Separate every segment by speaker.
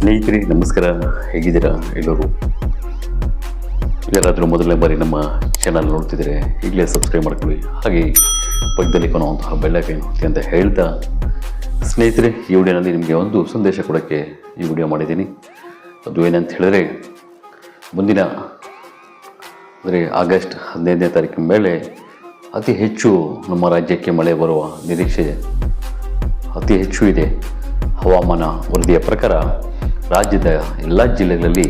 Speaker 1: ಸ್ನೇಹಿತರೆ ನಮಸ್ಕಾರ, ಹೇಗಿದ್ದೀರಾ ಎಲ್ಲರೂ? ಯಾರಾದರೂ ಮೊದಲನೇ ಬಾರಿ ನಮ್ಮ ಚಾನಲ್ ನೋಡ್ತಿದ್ರೆ ಈಗಲೇ ಸಬ್ಸ್ಕ್ರೈಬ್ ಮಾಡ್ಕೊಳ್ಳಿ, ಹಾಗೆ ಪಕ್ಕದಲ್ಲಿ ಕಾಣುವಂತಹ ಬೆಲ್ಲೈಕನ್ ಒತ್ತಿ ಅಂತ ಹೇಳ್ತಾ, ಸ್ನೇಹಿತರೆ ಈ ವಿಡಿಯೋನಲ್ಲಿ ನಿಮಗೆ ಒಂದು ಸಂದೇಶ ಕೊಡೋಕ್ಕೆ ಈ ವಿಡಿಯೋ ಮಾಡಿದ್ದೀನಿ. ಅದು ಏನಂತ ಹೇಳಿದ್ರೆ, ಮುಂದಿನ ಅಂದರೆ ಆಗಸ್ಟ್ 15ನೇ ತಾರೀಕಿನ ಮೇಲೆ ಅತಿ ಹೆಚ್ಚು ನಮ್ಮ ರಾಜ್ಯಕ್ಕೆ ಮಳೆ ಬರುವ ನಿರೀಕ್ಷೆ ಅತಿ ಹೆಚ್ಚು ಇದೆ. ಹವಾಮಾನ ವರದಿಯ ಪ್ರಕಾರ ರಾಜ್ಯದ ಎಲ್ಲ ಜಿಲ್ಲೆಗಳಲ್ಲಿ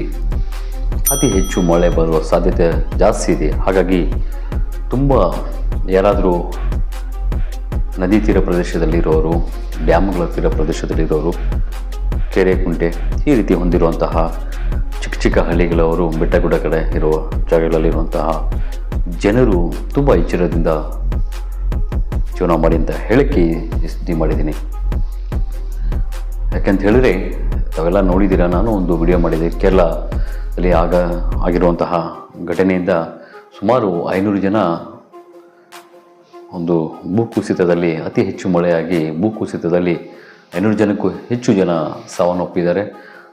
Speaker 1: ಅತಿ ಹೆಚ್ಚು ಮಳೆ ಬರುವ ಸಾಧ್ಯತೆ ಜಾಸ್ತಿ ಇದೆ. ಹಾಗಾಗಿ ತುಂಬ ಯಾರಾದರೂ ನದಿ ತೀರ ಪ್ರದೇಶದಲ್ಲಿರೋರು, ಡ್ಯಾಮ್ಗಳ ತೀರ ಪ್ರದೇಶದಲ್ಲಿರೋರು, ಕೆರೆ ಕುಂಟೆ ಈ ರೀತಿ ಹೊಂದಿರುವಂತಹ ಚಿಕ್ಕ ಚಿಕ್ಕ ಹಳ್ಳಿಗಳವರು, ಬೆಟ್ಟ ಗುಡ್ಡ ಕಡೆ ಇರುವ ಜಾಗಗಳಲ್ಲಿರುವಂತಹ ಜನರು ತುಂಬ ಎಚ್ಚರದಿಂದ ಜೀವನ ಮಾಡಿ ಅಂತ ಹೇಳಕ್ಕೆ ಸುದ್ದಿ ಮಾಡಿದ್ದೀನಿ. ಯಾಕೆಂತ ಹೇಳಿದ್ರೆ ತಾವೆಲ್ಲ ನೋಡಿದ್ದೀರಾ, ನಾನು ಒಂದು ವಿಡಿಯೋ ಮಾಡಿದೆ. ಕೇರಳದಲ್ಲಿ ಆಗಿರುವಂತಹ ಘಟನೆಯಿಂದ ಸುಮಾರು 500 ಜನ ಒಂದು ಭೂಕುಸಿತದಲ್ಲಿ, ಅತಿ ಹೆಚ್ಚು ಮಳೆಯಾಗಿ ಭೂಕುಸಿತದಲ್ಲಿ 500 ಜನಕ್ಕೂ ಹೆಚ್ಚು ಜನ ಸಾವನ್ನಪ್ಪಿದ್ದಾರೆ.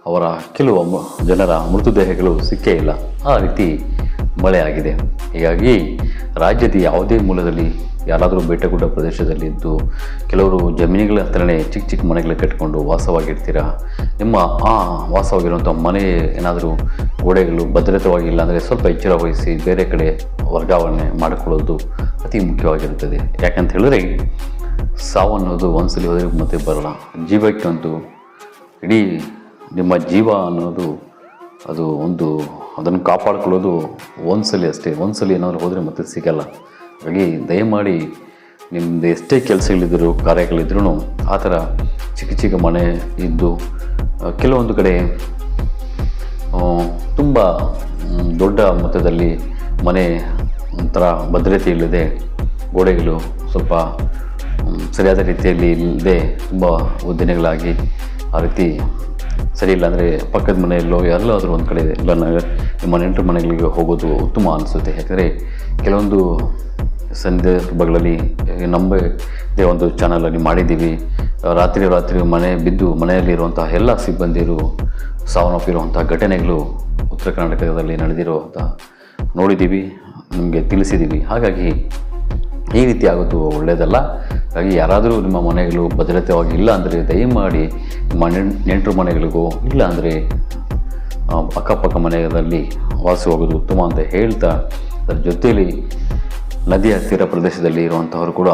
Speaker 1: ಅವರ ಕೆಲವು ಜನರ ಮೃತದೇಹಗಳು ಸಿಕ್ಕೇ ಇಲ್ಲ. ಆ ರೀತಿ ಮಳೆ ಆಗಿದೆ. ಹೀಗಾಗಿ ರಾಜ್ಯದ ಯಾವುದೇ ಮೂಲದಲ್ಲಿ ಯಾರಾದರೂ ಬೆಟ್ಟಗುಡ್ಡ ಪ್ರದೇಶದಲ್ಲಿದ್ದು, ಕೆಲವರು ಜಮೀನುಗಳ ಹತ್ರನೇ ಚಿಕ್ಕ ಚಿಕ್ಕ ಮನೆಗಳು ಕಟ್ಕೊಂಡು ವಾಸವಾಗಿರ್ತೀರಾ. ನಿಮ್ಮ ಆ ವಾಸವಾಗಿರುವಂಥ ಮನೆ ಏನಾದರೂ ಗೋಡೆಗಳು ಭದ್ರತವಾಗಿಲ್ಲ ಅಂದರೆ ಸ್ವಲ್ಪ ಎಚ್ಚರ ವಹಿಸಿ ಬೇರೆ ಕಡೆ ವರ್ಗಾವಣೆ ಮಾಡಿಕೊಳ್ಳೋದು ಅತಿ ಮುಖ್ಯವಾಗಿರುತ್ತದೆ. ಯಾಕಂತ ಹೇಳಿದ್ರೆ ಸಾವು ಅನ್ನೋದು ಒಂದ್ಸಲಿ ಹೋದರೆ ಮತ್ತೆ ಬರೋಲ್ಲ. ಜೀವಕ್ಕಂತೂ ಇಡೀ ನಿಮ್ಮ ಜೀವ ಅನ್ನೋದು ಅದು ಅದನ್ನು ಕಾಪಾಡ್ಕೊಳ್ಳೋದು ಒಂದ್ಸಲಿ ಅಷ್ಟೇ. ಒಂದ್ಸಲಿ ಏನಾದರೂ ಹೋದರೆ ಮತ್ತೆ ಸಿಗಲ್ಲ. ಹಾಗಾಗಿ ದಯಮಾಡಿ ನಿಮ್ಮದು ಎಷ್ಟೇ ಕೆಲಸಗಳಿದ್ದರೂ, ಕಾರ್ಯಗಳಿದ್ರೂ ಆ ಥರ ಚಿಕ್ಕ ಚಿಕ್ಕ ಮನೆ ಇದ್ದು, ಕೆಲವೊಂದು ಕಡೆ ತುಂಬ ದೊಡ್ಡ ಮೊತ್ತದಲ್ಲಿ ಮನೆ ಒಂಥರ ಭದ್ರತೆ ಇಲ್ಲದೆ, ಗೋಡೆಗಳು ಸ್ವಲ್ಪ ಸರಿಯಾದ ರೀತಿಯಲ್ಲಿ ಇಲ್ಲದೆ ತುಂಬ ದಿನಗಳಾಗಿ ಆ ರೀತಿ ಸರಿ ಇಲ್ಲ ಅಂದರೆ ಪಕ್ಕದ ಮನೆಯಲ್ಲೋ ಎಲ್ಲಾದರೂ ಒಂದು ಕಡೆ ಇಲ್ಲ ನಿಮ್ಮ ನೆಂಟರ ಮನೆಗಳಿಗೆ ಹೋಗೋದು ಉತ್ತಮ ಅನಿಸುತ್ತೆ. ಯಾಕಂದರೆ ಕೆಲವೊಂದು ಸಂದರ್ಭಗಳಲ್ಲಿ ನಮ್ಮದೇ ಒಂದು ಚಾನಲಲ್ಲಿ ಮಾಡಿದ್ದೀವಿ. ರಾತ್ರಿ ಮನೆ ಬಿದ್ದು ಮನೆಯಲ್ಲಿರುವಂಥ ಎಲ್ಲ ಸಿಬ್ಬಂದಿರು ಸಾವನ್ನಪ್ಪಿರುವಂಥ ಘಟನೆಗಳು ಉತ್ತರ ಕರ್ನಾಟಕದಲ್ಲಿ ನಡೆದಿರುವಂಥ ನೋಡಿದ್ದೀವಿ, ನಿಮಗೆ ತಿಳಿಸಿದ್ದೀವಿ. ಹಾಗಾಗಿ ಈ ರೀತಿ ಆಗೋದು ಒಳ್ಳೆಯದಲ್ಲ. ಹಾಗಾಗಿ ಯಾರಾದರೂ ನಿಮ್ಮ ಮನೆಗಳು ಭದ್ರತೆವಾಗಿ ಇಲ್ಲ ಅಂದರೆ ದಯಮಾಡಿ ನಿಮ್ಮ ನೆಂಟರು ಮನೆಗಳಿಗೋ ಇಲ್ಲ ಅಂದರೆ ಅಕ್ಕಪಕ್ಕ ಮನೆಯಲ್ಲಿ ವಾಸ ಹೋಗೋದು ಉತ್ತಮ ಅಂತ ಹೇಳ್ತಾ, ಅದರ ಜೊತೆಯಲ್ಲಿ ನದಿಯ ತೀರ ಪ್ರದೇಶದಲ್ಲಿ ಇರುವಂಥವರು ಕೂಡ,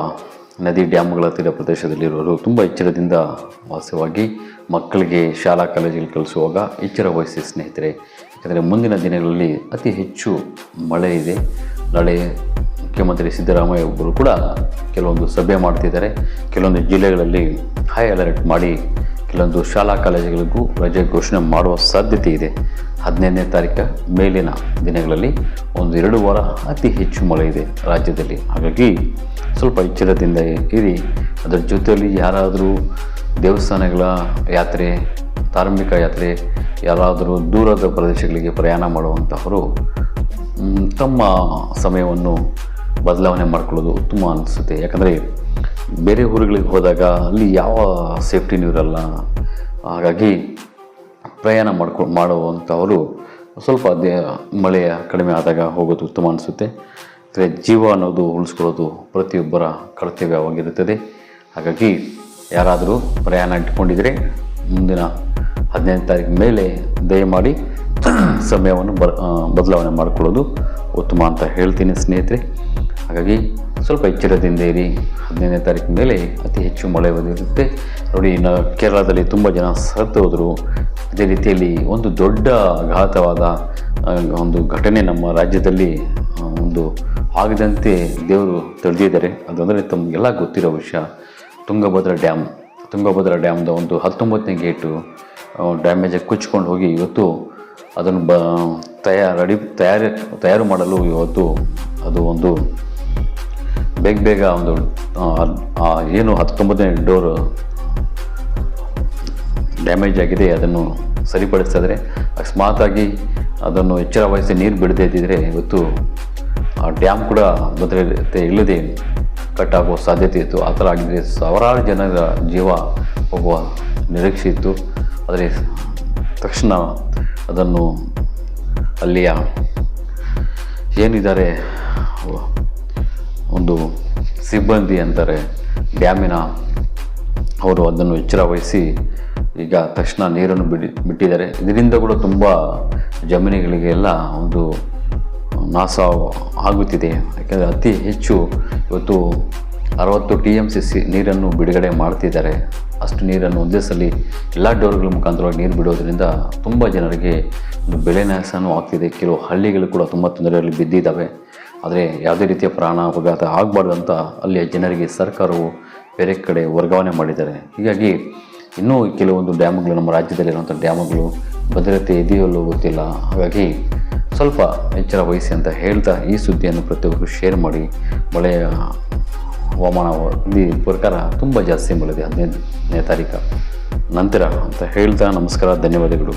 Speaker 1: ನದಿ ಡ್ಯಾಮ್ಗಳ ತೀರ ಪ್ರದೇಶದಲ್ಲಿರೋರು ತುಂಬ ಎಚ್ಚರದಿಂದ ವಾಸವಾಗಿ ಮಕ್ಕಳಿಗೆ ಶಾಲಾ ಕಾಲೇಜಿಗೆ ಕಳಿಸುವಾಗ ಎಚ್ಚರ ವಹಿಸಿ ಸ್ನೇಹಿತರೆ. ಯಾಕಂದರೆ ಮುಂದಿನ ದಿನಗಳಲ್ಲಿ ಅತಿ ಹೆಚ್ಚು ಮಳೆ ಇದೆ. ನಾಳೆ ಮುಖ್ಯಮಂತ್ರಿ ಸಿದ್ದರಾಮಯ್ಯ ಒಬ್ಬರು ಕೂಡ ಕೆಲವೊಂದು ಸಭೆ ಮಾಡ್ತಿದ್ದಾರೆ. ಕೆಲವೊಂದು ಜಿಲ್ಲೆಗಳಲ್ಲಿ ಹೈ ಅಲರ್ಟ್ ಮಾಡಿ ಕೆಲವೊಂದು ಶಾಲಾ ಕಾಲೇಜುಗಳಿಗೂ ರಜೆ ಘೋಷಣೆ ಮಾಡುವ ಸಾಧ್ಯತೆ ಇದೆ. 15ನೇ ತಾರೀಕು ಮೇಲಿನ ದಿನಗಳಲ್ಲಿ 1-2 ವಾರ ಅತಿ ಹೆಚ್ಚು ಮಳೆ ಇದೆ ರಾಜ್ಯದಲ್ಲಿ. ಹಾಗಾಗಿ ಸ್ವಲ್ಪ ಎಚ್ಚರದಿಂದ ಇರಿ. ಅದರ ಜೊತೆಯಲ್ಲಿ ಯಾರಾದರೂ ದೇವಸ್ಥಾನಗಳ ಯಾತ್ರೆ, ಧಾರ್ಮಿಕ ಯಾತ್ರೆ, ಯಾರಾದರೂ ದೂರದ ಪ್ರದೇಶಗಳಿಗೆ ಪ್ರಯಾಣ ಮಾಡುವಂತಹವರು ತಮ್ಮ ಸಮಯವನ್ನು ಬದಲಾವಣೆ ಮಾಡ್ಕೊಳ್ಳೋದು ಉತ್ತಮ ಅನಿಸುತ್ತೆ. ಯಾಕಂದರೆ ಬೇರೆ ಊರುಗಳಿಗೆ ಹೋದಾಗ ಅಲ್ಲಿ ಯಾವ ಸೇಫ್ಟಿನೂ ಇರಲ್ಲ. ಹಾಗಾಗಿ ಪ್ರಯಾಣ ಮಾಡುವಂಥವರು ಸ್ವಲ್ಪ ಮಳೆಯ ಕಡಿಮೆ ಆದಾಗ ಹೋಗೋದು ಉತ್ತಮ ಅನಿಸುತ್ತೆ. ಅಂದರೆ ಜೀವ ಅನ್ನೋದು ಉಳಿಸ್ಕೊಳ್ಳೋದು ಪ್ರತಿಯೊಬ್ಬರ ಕರ್ತವ್ಯವಾಗಿರುತ್ತದೆ. ಹಾಗಾಗಿ ಯಾರಾದರೂ ಪ್ರಯಾಣ ಇಟ್ಕೊಂಡಿದ್ರೆ ಮುಂದಿನ 15ನೇ ತಾರೀಕು ಮೇಲೆ ದಯಮಾಡಿ ಸಮಯವನ್ನು ಬದಲಾವಣೆ ಮಾಡಿಕೊಳ್ಳೋದು ಉತ್ತಮ ಅಂತ ಹೇಳ್ತೀನಿ ಸ್ನೇಹಿತರೆ. ಹಾಗಾಗಿ ಸ್ವಲ್ಪ ಎಚ್ಚರದಿಂದ ಇರಿ. 15ನೇ ತಾರೀಕು ಮೇಲೆ ಅತಿ ಹೆಚ್ಚು ಮಳೆ ಬಂದಿರುತ್ತೆ ನೋಡಿ. ಕೇರಳದಲ್ಲಿ ತುಂಬ ಜನ ಸತ್ತು ಹೋದರು. ಅದೇ ರೀತಿಯಲ್ಲಿ ಒಂದು ದೊಡ್ಡ ಘಾತವಾದ ಒಂದು ಘಟನೆ ನಮ್ಮ ರಾಜ್ಯದಲ್ಲಿ ಒಂದು ಆಗದಂತೆ ದೇವರು ತಡೆದಿದ್ದಾರೆ. ಅದು ಅಂದರೆ ತಮಗೆಲ್ಲ ಗೊತ್ತಿರೋ ವಿಷಯ, ತುಂಗಭದ್ರಾ ಡ್ಯಾಮ್ದ ಒಂದು 19ನೇ ಗೇಟು ಡ್ಯಾಮೇಜಾಗಿ ಕುಚ್ಕೊಂಡು ಹೋಗಿ ಇವತ್ತು ಅದನ್ನು ತಯಾರು ಮಾಡಲು ಇವತ್ತು ಅದು ಒಂದು ಬೇಗ ಒಂದು ಏನು 19ನೇ ಡೋರ್ ಡ್ಯಾಮೇಜ್ ಆಗಿದೆ, ಅದನ್ನು ಸರಿಪಡಿಸಿದ್ರೆ ಅಕಸ್ಮಾತಾಗಿ ಅದನ್ನು ಎಚ್ಚರ ವಹಿಸಿ ನೀರು ಬಿಡದೇ ಇದ್ದಿದ್ರೆ ಇವತ್ತು ಆ ಡ್ಯಾಮ್ ಕೂಡ ಭದ್ರತೆ ಇಲ್ಲದೆ ಕಟ್ಟಾಗುವ ಸಾಧ್ಯತೆ ಇತ್ತು. ಆ ಥರ ಆಗಿದ್ದರೆ ಸಾವಿರಾರು ಜನರ ಜೀವ ಹೋಗುವ ನಿರೀಕ್ಷೆ ಇತ್ತು. ಆದರೆ ತಕ್ಷಣ ಅದನ್ನು ಅಲ್ಲಿಯ ಏನಿದ್ದಾರೆ ಒಂದು ಸಿಬ್ಬಂದಿ ಅಂತಾರೆ ಡ್ಯಾಮಿನ ಅವರು ಅದನ್ನು ಎಚ್ಚರ ವಹಿಸಿ ಈಗ ತಕ್ಷಣ ನೀರನ್ನು ಬಿಟ್ಟಿದ್ದಾರೆ. ಇದರಿಂದ ಕೂಡ ತುಂಬ ಜಮೀನುಗಳಿಗೆಲ್ಲ ಒಂದು ನಾಶ ಆಗುತ್ತಿದೆ. ಯಾಕೆಂದರೆ ಅತಿ ಹೆಚ್ಚು ಇವತ್ತು 60 TMC ನೀರನ್ನು ಬಿಡುಗಡೆ ಮಾಡ್ತಿದ್ದಾರೆ. ಅಷ್ಟು ನೀರನ್ನು ಒಂದೇ ಸಲ ಎಲ್ಲ ಡೋರ್ಗಳ ಮುಖಾಂತರವಾಗಿ ನೀರು ಬಿಡೋದ್ರಿಂದ ತುಂಬ ಜನರಿಗೆ ಒಂದು ಬೆಳೆ ನಾಶನೂ ಆಗ್ತಿದೆ. ಕೆಲವು ಹಳ್ಳಿಗಳು ಕೂಡ ತುಂಬ ತೊಂದರೆಯಲ್ಲಿ ಬಿದ್ದಿದ್ದಾವೆ. ಆದರೆ ಯಾವುದೇ ರೀತಿಯ ಪ್ರಾಣ ಅಪಘಾತ ಆಗಬಾರ್ದು ಅಂತ ಅಲ್ಲಿಯ ಜನರಿಗೆ ಸರ್ಕಾರವು ಬೇರೆ ಕಡೆ ವರ್ಗಾವಣೆ ಮಾಡಿದ್ದಾರೆ. ಹೀಗಾಗಿ ಇನ್ನೂ ಕೆಲವೊಂದು ಡ್ಯಾಮ್ಗಳು ನಮ್ಮ ರಾಜ್ಯದಲ್ಲಿರುವಂಥ ಡ್ಯಾಮ್ಗಳು ಭದ್ರತೆ ಇದೆಯಲ್ಲೋ ಗೊತ್ತಿಲ್ಲ. ಹಾಗಾಗಿ ಸ್ವಲ್ಪ ಎಚ್ಚರ ವಹಿಸಿ ಅಂತ ಹೇಳ್ತಾ ಈ ಸುದ್ದಿಯನ್ನು ಪ್ರತಿಯೊಬ್ಬರು ಶೇರ್ ಮಾಡಿ. ಮಳೆಯ ಹವಾಮಾನ ಪ್ರಕಾರ ತುಂಬ ಜಾಸ್ತಿ ಮಳೆ ಇದೆ 15ನೇ ತಾರೀಕು ನಂತರ ಅಂತ ಹೇಳ್ತಾ ನಮಸ್ಕಾರ, ಧನ್ಯವಾದಗಳು.